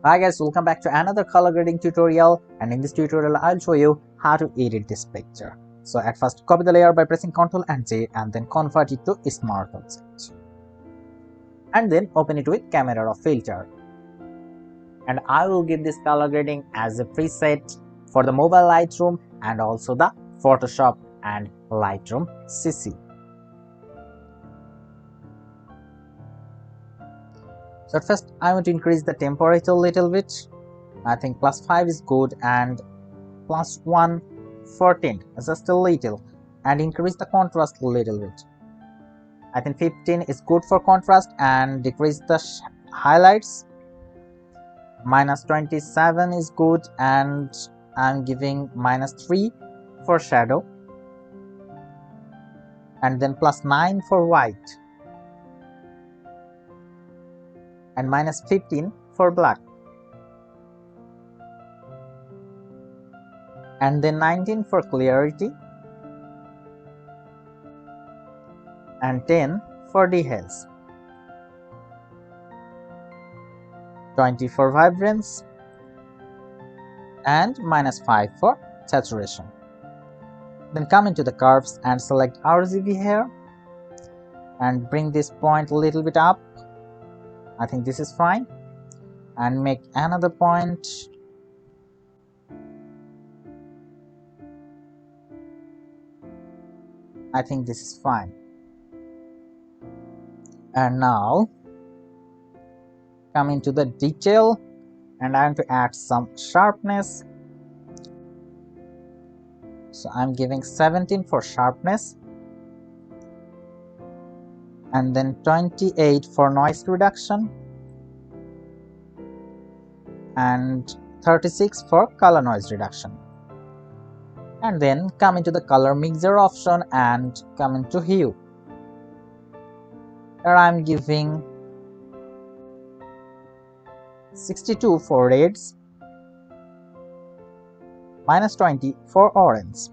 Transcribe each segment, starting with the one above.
Hi guys, welcome back to another color grading tutorial, and in this tutorial I'll show you how to edit this picture. So at first copy the layer by pressing Ctrl and J and then convert it to Smart Object. And then open it with Camera Raw filter. And I will give this color grading as a preset for the mobile Lightroom and also the Photoshop and Lightroom CC. So at first I want to increase the temperature a little bit. I think +5 is good, and +1 14 just a little, and increase the contrast a little bit. I think 15 is good for contrast, and decrease the highlights. -27 is good, and I'm giving -3 for shadow, and then +9 for white, and -15 for black, and then 19 for clarity, and 10 for dehaze, 20 for vibrance, and -5 for saturation. Then come into the curves and select RGB here and bring this point a little bit up. I think this is fine, and make another point. I think this is fine. And now come into the detail, and I want to add some sharpness. So I'm giving 17 for sharpness, and then 28 for noise reduction, and 36 for color noise reduction. And then come into the color mixer option and come into hue. Here I'm giving 62 for reds, -20 for orange,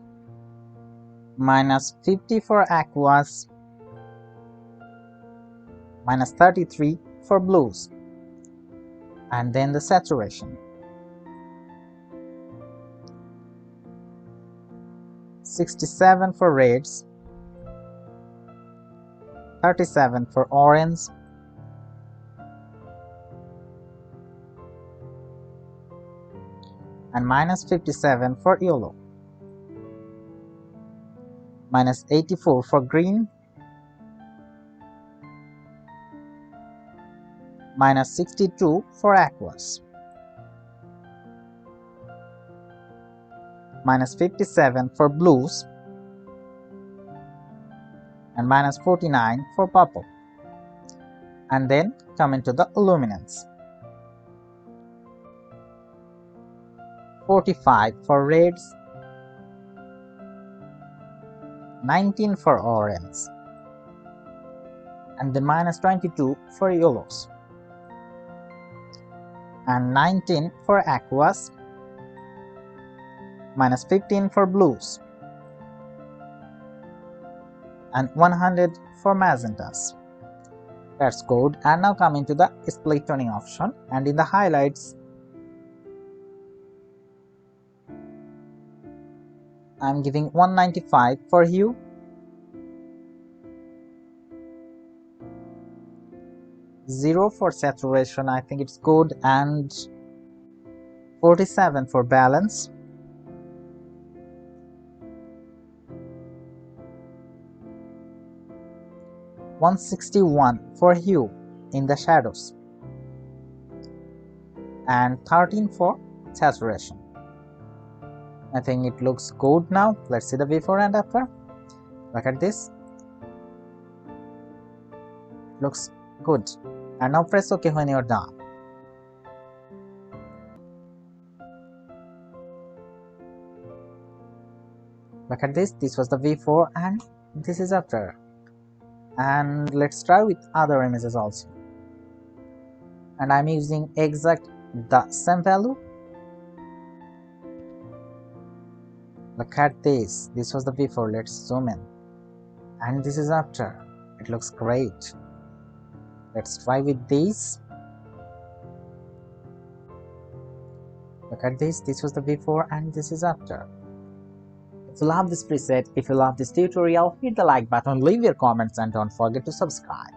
-50 for aquas, -33 for blues, and then the saturation. 67 for reds, 37 for orange, and -57 for yellow, -84 for green, -62 for aquas, -57 for blues, and -49 for purple. And then come into the luminance. 45 for reds, 19 for orange, and then -22 for yellows, and 19 for aquas, -15 for blues, and 100 for magentas. That's good. And now come into the split toning option, and in the highlights I'm giving 195 for hue, zero for saturation, I think it's good, and 47 for balance, 161 for hue in the shadows, and 13 for saturation. I think it looks good now. Let's see the before and after. Look at this. Looks good. And now press OK when you're done. Look at this. This was the before and this is after. And let's try with other images also. And I'm using exact the same value. Look at this. This was the before. Let's zoom in. And this is after. It looks great. Let's try with these. Look at this. This was the before and this is after. If you love this preset, if you love this tutorial, hit the like button, leave your comments and don't forget to subscribe.